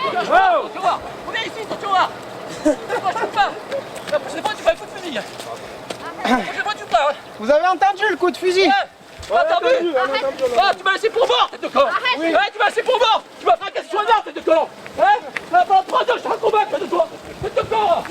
Oh, tu vois, on est ici, tu vois. Moi, je suis pas. La prochaine fois, tu fais un coup de fusil. La prochaine fois, tu pars. Vous avez entendu le coup de fusil? Entendu. Ah, tu m'as laissé pour mort, tête de con. Oui. Ouais, tu m'as laissé pour mort. Tu m'as fait un casse sur la tête de con. Hein? Pendant 3 ans, je te raconte, tête de con. Tête de con.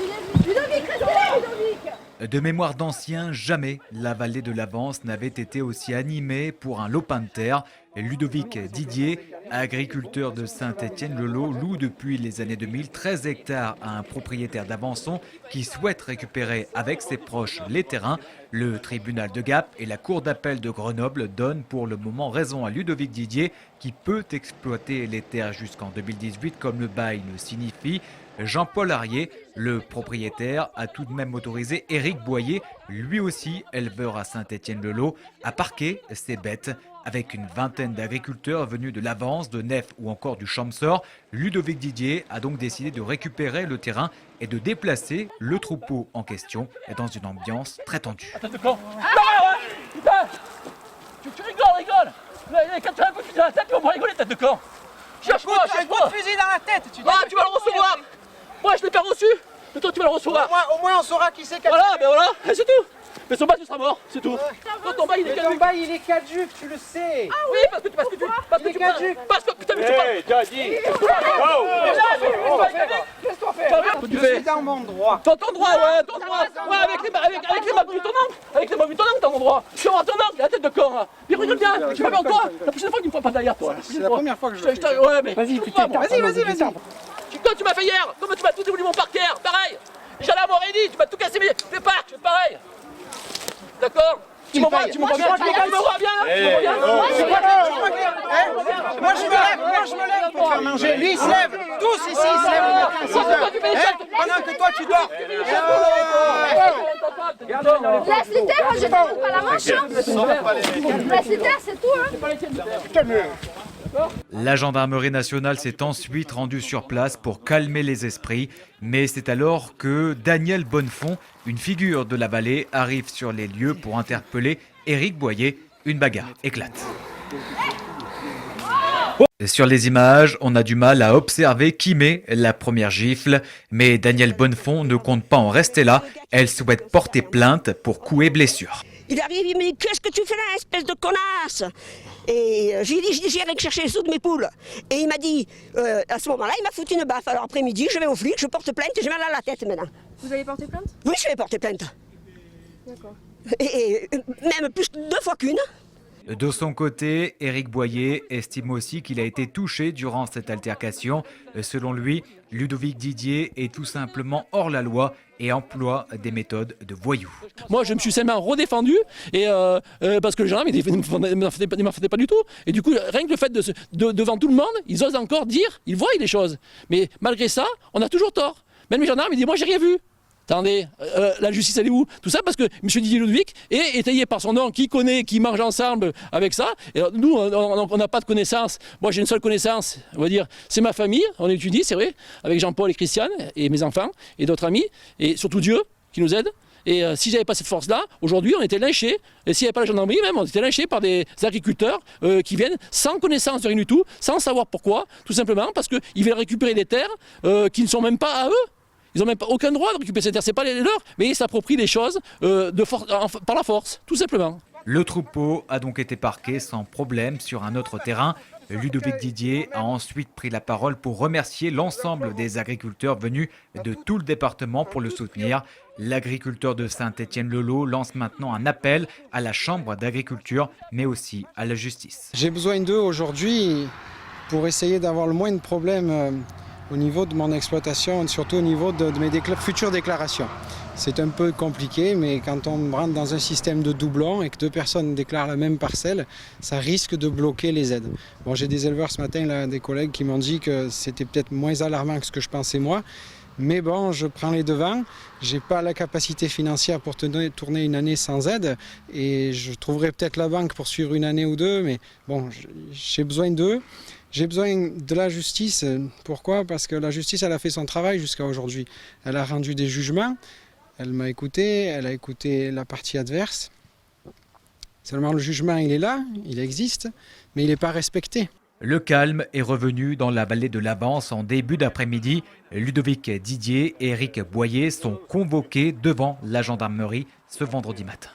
Ludovic, restez là, Ludovic. De mémoire d'anciens, jamais la vallée de l'Avance n'avait été aussi animée pour un lopin de terre. Ludovic Didier, agriculteur de Saint-Étienne-le-Lot, loue depuis les années 2000 13 hectares à un propriétaire d'Avançon qui souhaite récupérer avec ses proches les terrains. Le tribunal de Gap et la cour d'appel de Grenoble donnent pour le moment raison à Ludovic Didier qui peut exploiter les terres jusqu'en 2018 comme le bail le signifie. Jean-Paul Arié, le propriétaire, a tout de même autorisé Éric Boyer, lui aussi éleveur à Saint-Étienne-le-Lot, à parquer ses bêtes. Avec une vingtaine d'agriculteurs venus de l'Avance, de Nef ou encore du Champsor, Ludovic Didier a donc décidé de récupérer le terrain et de déplacer le troupeau en question dans une ambiance très tendue. Tête de con. Putain, tu rigoles. Quand tu as un coup de fusil dans la tête, tu vas me rigoler, tête de con. Cherche-moi. Un coup de fusil dans la tête, tu dis. Ah, tu vas le recevoir. Moi, je l'ai pas reçu. Mais toi, tu vas le recevoir. Au moins on saura qui c'est qui a Voilà, ben voilà, et c'est tout. Mais son bail, tu seras mort, c'est tout. Toi, ton bail, il est Mais ton caduc. bail il est caduc, tu le sais. Oui, parce que tu parce que putain, mais tu parles. t'as dit. Qu'est-ce qu'on fait? Tu Je fais suis dans mon droit. ton droit, ouais, ton droit. Ouais, avec les mobs du ton oncle. Avec les mobs du ton oncle, t'as mon droit. Je suis en ton oncle, la tête de con. Il rigole bien, tu vas faire quoi? La prochaine fois, tu me prends pas derrière, toi. C'est la première fois que je le fais. Ouais, mais. Vas-y, putain, vas-y. Toi, tu m'as fait hier. Comment tu m'as tout démoli mon parquet? Pareil. J'allais à Montrédy, tu m'as tout cassé, mais fais pas, je fais pareil. D'accord? Tu me vois bien? Tu me vois bien? Moi je me lève pour faire manger. Lui il se lève, tous ici ils se lèvent à 6 heures. Pendant que toi tu dors. Laisse les terres, moi je te coupe pas la manche. Laisse les terres, c'est tout. La gendarmerie nationale s'est ensuite rendue sur place pour calmer les esprits, mais c'est alors que Daniel Bonnefond, une figure de la vallée, arrive sur les lieux pour interpeller Éric Boyer. Une bagarre éclate. Sur les images, on a du mal à observer qui met la première gifle, mais Daniel Bonnefond ne compte pas en rester là. Elle souhaite porter plainte pour coups et blessures. Il arrive, il me dit « Qu'est-ce que tu fais là, espèce de connasse ?» Et j'ai dit « J'irai chercher les sous de mes poules. » Et il m'a dit, à ce moment-là, il m'a foutu une baffe. Alors après-midi, je vais au flic, je porte plainte et j'ai mal à la tête maintenant. Vous allez porter plainte? Oui, je vais porter plainte. D'accord. Et même plus 2 fois qu'une. De son côté, Éric Boyer estime aussi qu'il a été touché durant cette altercation. Selon lui, Ludovic Didier est tout simplement hors la loi et emploie des méthodes de voyous. Moi, je me suis seulement redéfendu et parce que les gendarmes ne m'en foutaient pas du tout. Et du coup, rien que le fait devant tout le monde, ils osent encore dire, ils voient des choses. Mais malgré ça, on a toujours tort. Même les gendarmes, ils disent, moi, j'ai rien vu. Attendez, la justice elle est où? Tout ça parce que M. Didier Ludovic est étayé par son nom, qui connaît, qui mange ensemble avec ça. Et alors, nous, on n'a pas de connaissance. Moi j'ai une seule connaissance, on va dire, c'est ma famille, on étudie, c'est vrai, avec Jean-Paul et Christiane, et mes enfants, et d'autres amis, et surtout Dieu qui nous aide. Et si j'avais pas cette force-là, aujourd'hui on était lynchés, et s'il n'y avait pas la gendarmerie même, on était lynchés par des agriculteurs qui viennent sans connaissance de rien du tout, sans savoir pourquoi, tout simplement parce qu'ils veulent récupérer des terres qui ne sont même pas à eux. Ils n'ont même pas aucun droit de récupérer ces terres, c'est pas les leurs, mais ils s'approprient les choses par la force, tout simplement. Le troupeau a donc été parqué sans problème sur un autre terrain. Ludovic Didier a ensuite pris la parole pour remercier l'ensemble des agriculteurs venus de tout le département pour le soutenir. L'agriculteur de Saint-Étienne-le-Lot lance maintenant un appel à la Chambre d'agriculture, mais aussi à la justice. J'ai besoin d'eux aujourd'hui pour essayer d'avoir le moins de problèmes au niveau de mon exploitation, surtout au niveau de mes futures déclarations. C'est un peu compliqué, mais quand on rentre dans un système de doublons et que 2 personnes déclarent la même parcelle, ça risque de bloquer les aides. Bon, j'ai des éleveurs ce matin, là, des collègues qui m'ont dit que c'était peut-être moins alarmant que ce que je pensais moi, mais bon, je prends les devants. Je n'ai pas la capacité financière pour tourner une année sans aide et je trouverai peut-être la banque pour suivre une année ou 2, mais bon, j'ai besoin d'eux. J'ai besoin de la justice. Pourquoi? Parce que la justice, elle a fait son travail jusqu'à aujourd'hui. Elle a rendu des jugements, elle m'a écouté, elle a écouté la partie adverse. Seulement le jugement, il est là, il existe, mais il n'est pas respecté. Le calme est revenu dans la vallée de l'Avance en début d'après-midi. Ludovic Didier et Éric Boyer sont convoqués devant la gendarmerie ce vendredi matin.